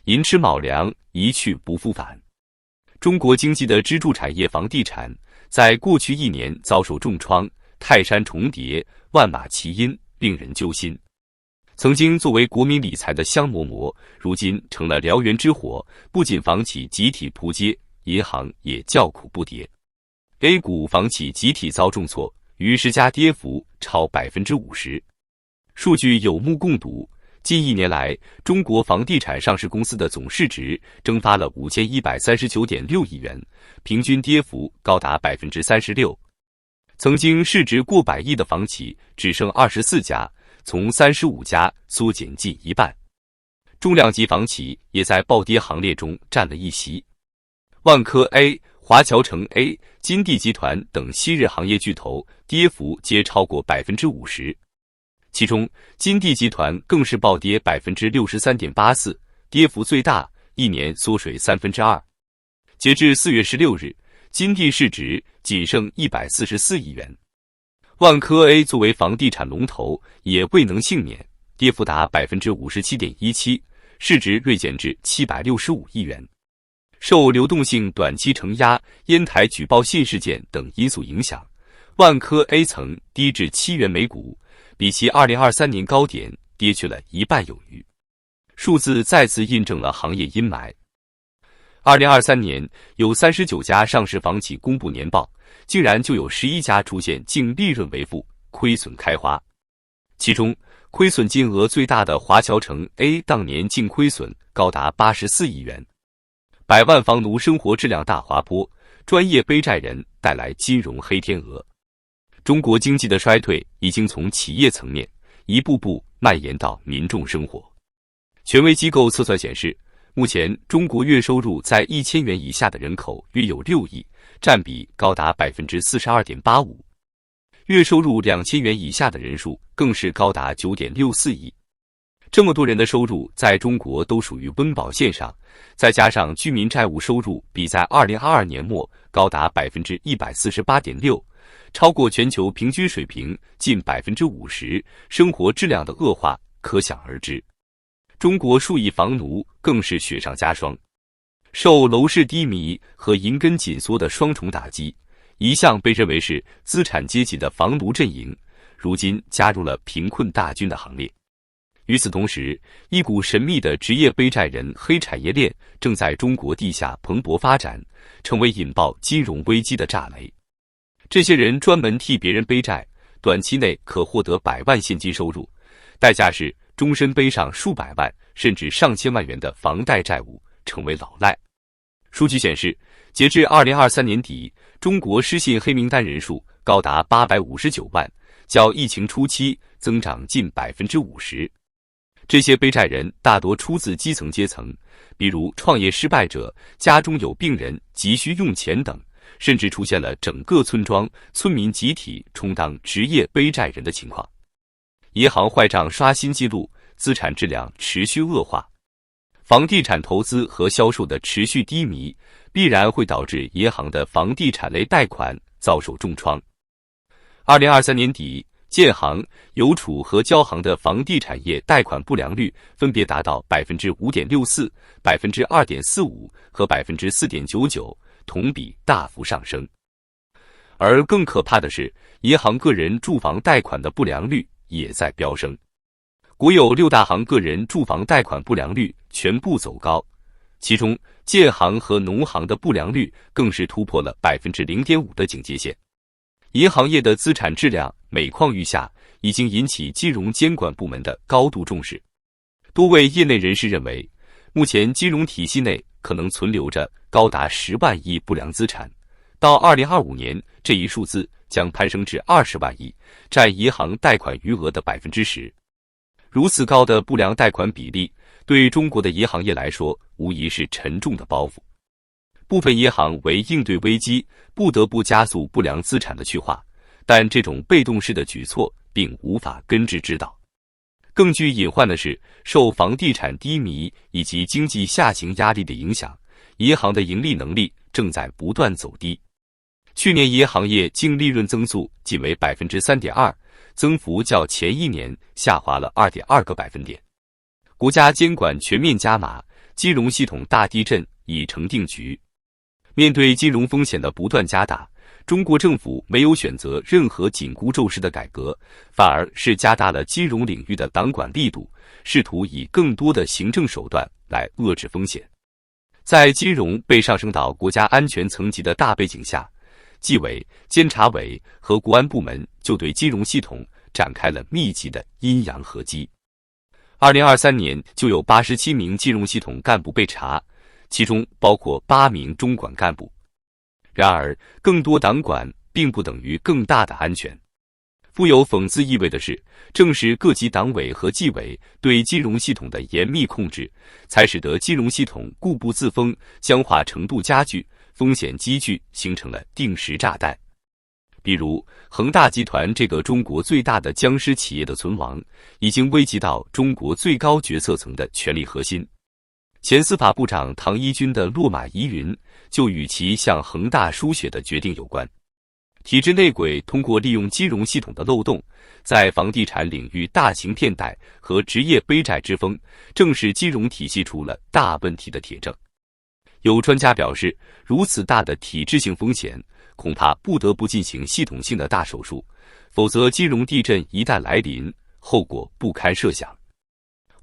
寅吃卯粮，一去不复返。中国经济的支柱产业房地产，在过去1年遭受重创，泰山重叠，万马齐喑，令人揪心。曾经作为国民理财的香饽饽，如今成了燎原之火，不仅房企集体扑街，银行也叫苦不迭。A 股房企集体遭重挫，逾10家跌幅超50%。数据有目共睹，近1年来，中国房地产上市公司的总市值蒸发了5139.6亿元，平均跌幅高达36%。曾经市值过100亿的房企只剩24家，从35家缩减近一半。重量级房企也在暴跌行列中占了一席。万科 A、华侨城 A、金地集团等昔日行业巨头跌幅皆超过50%。其中，金地集团更是暴跌63.84%，跌幅最大，一年缩水2/3。截至4月16日，金地市值仅剩144亿元。万科 A 作为房地产龙头，也未能幸免，跌幅达57.17%，市值锐减至765亿元。受流动性短期承压、烟台举报信事件等因素影响，万科 A 曾低至7元每股，比其2023年高点跌去了一半有余。数字再次印证了行业阴霾。2023年有39家上市房企公布年报，竟然就有11家出现净利润为负，亏损开花。其中，亏损金额最大的华侨城 A 当年净亏损高达84亿元。百万房奴生活质量大滑坡，专业背债人带来金融黑天鹅。中国经济的衰退已经从企业层面一步步蔓延到民众生活。权威机构测算显示，目前中国月收入在1000元以下的人口约有6亿，占比高达42.85%。月收入2000元以下的人数更是高达9.64亿。这么多人的收入在中国都属于温饱线上，再加上居民债务收入比在2022年末高达148.6%，超过全球平均水平近50%，生活质量的恶化可想而知。中国数亿房奴更是雪上加霜，受楼市低迷和银根紧缩的双重打击，一向被认为是资产阶级的房奴阵营，如今加入了贫困大军的行列。与此同时，一股神秘的职业背债人黑产业链正在中国地下蓬勃发展，成为引爆金融危机的炸雷。这些人专门替别人背债，短期内可获得100万现金收入，代价是终身背上数百万甚至上千万元的房贷债务，成为老赖。数据显示，截至2023年底，中国失信黑名单人数高达859万，较疫情初期增长近50%。这些背债人大多出自基层阶层，比如创业失败者、家中有病人急需用钱等，甚至出现了整个村庄村民集体充当职业背债人的情况。银行坏账刷新纪录，资产质量持续恶化。房地产投资和销售的持续低迷，必然会导致银行的房地产类贷款遭受重创。2023年底，建行、邮储和交行的房地产业贷款不良率分别达到5.64%、2.45%和4.99%，同比大幅上升。而更可怕的是，银行个人住房贷款的不良率也在飙升。国有6大行个人住房贷款不良率全部走高，其中建行和农行的不良率更是突破了0.5%的警戒线。银行业的资产质量每况愈下，已经引起金融监管部门的高度重视。多位业内人士认为，目前金融体系内可能存留着高达10万亿不良资产，到2025年，这一数字将攀升至20万亿，占银行贷款余额的10%。如此高的不良贷款比例，对中国的银行业来说，无疑是沉重的包袱。部分银行为应对危机，不得不加速不良资产的去化，但这种被动式的举措并无法根治之道。更具隐患的是，受房地产低迷以及经济下行压力的影响，银行的盈利能力正在不断走低。去年银行业净利润增速仅为3.2%，增幅较前一年下滑了2.2个百分点。国家监管全面加码，金融系统大地震已成定局。面对金融风险的不断加大，中国政府没有选择任何紧箍咒式的改革，反而是加大了金融领域的党管力度，试图以更多的行政手段来遏制风险。在金融被上升到国家安全层级的大背景下，纪委、监察委和国安部门就对金融系统展开了密集的阴阳合击。2023年就有87名金融系统干部被查，其中包括8名中管干部。然而，更多党管并不等于更大的安全。富有讽刺意味的是，正是各级党委和纪委对金融系统的严密控制，才使得金融系统固步自封、僵化程度加剧、风险积聚，形成了定时炸弹。比如，恒大集团这个中国最大的僵尸企业的存亡，已经危及到中国最高决策层的权力核心。前司法部长唐一军的落马疑云，就与其向恒大输血的决定有关。体制内鬼通过利用金融系统的漏洞，在房地产领域大型骗贷和职业背债之风，正是金融体系出了大问题的铁证。有专家表示，如此大的体制性风险，恐怕不得不进行系统性的大手术，否则金融地震一旦来临，后果不堪设想。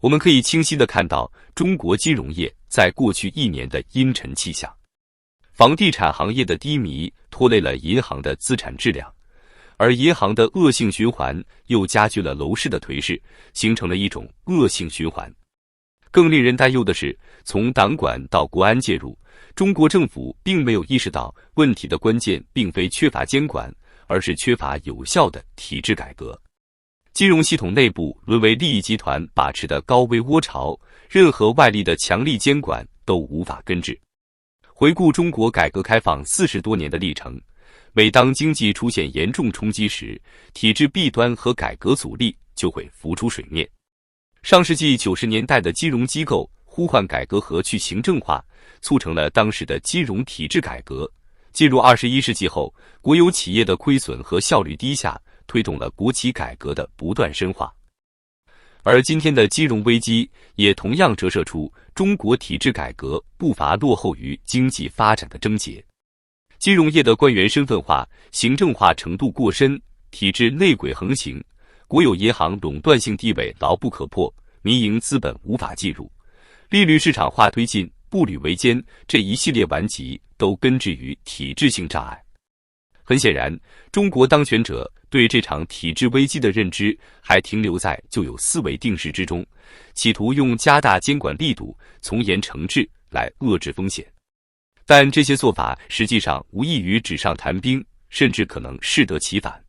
我们可以清晰地看到中国金融业在过去1年的阴沉气象。房地产行业的低迷拖累了银行的资产质量，而银行的恶性循环又加剧了楼市的颓势，形成了一种恶性循环。更令人担忧的是，从党管到国安介入，中国政府并没有意识到问题的关键并非缺乏监管，而是缺乏有效的体制改革。金融系统内部沦为利益集团把持的高危窝巢，任何外力的强力监管都无法根治。回顾中国改革开放40多年的历程，每当经济出现严重冲击时，体制弊端和改革阻力就会浮出水面。上世纪90年代的金融机构呼唤改革和去行政化，促成了当时的金融体制改革。进入21世纪后，国有企业的亏损和效率低下，推动了国企改革的不断深化。而今天的金融危机也同样折射出中国体制改革步伐落后于经济发展的症结。金融业的官员身份化、行政化程度过深，体制内鬼横行，国有银行垄断性地位牢不可破，民营资本无法进入，利率市场化推进，步履维艰，这一系列顽疾都根植于体制性障碍。很显然，中国当权者对这场体制危机的认知还停留在旧有思维定式之中，企图用加大监管力度、从严惩治来遏制风险。但这些做法实际上无异于纸上谈兵，甚至可能适得其反。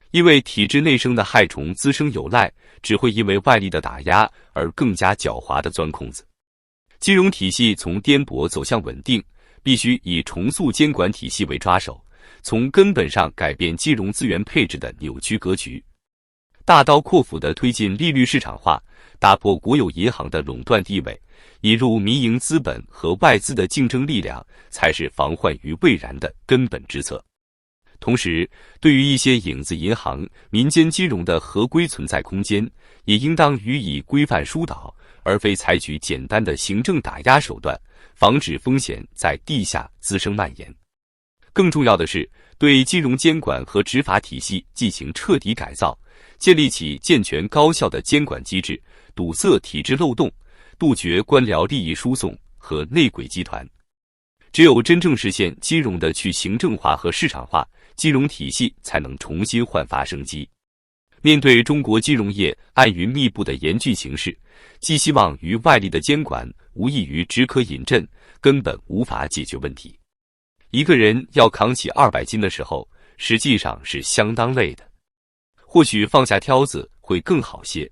因为体制内生的害虫滋生有赖，只会因为外力的打压而更加狡猾地钻空子。金融体系从颠簸走向稳定，必须以重塑监管体系为抓手，从根本上改变金融资源配置的扭曲格局，大刀阔斧地推进利率市场化，打破国有银行的垄断地位，引入民营资本和外资的竞争力量，才是防患于未然的根本之策。同时，对于一些影子银行、民间金融的合规存在空间，也应当予以规范疏导，而非采取简单的行政打压手段，防止风险在地下滋生蔓延。更重要的是，对金融监管和执法体系进行彻底改造，建立起健全高效的监管机制，堵塞体制漏洞，杜绝官僚利益输送和内鬼集团。只有真正实现金融的去行政化和市场化，金融体系才能重新焕发生机。面对中国金融业暗云密布的严峻形势，寄希望于外力的监管，无异于只可饮鸩，根本无法解决问题。一个人要扛起200斤的时候，实际上是相当累的。或许放下挑子会更好些。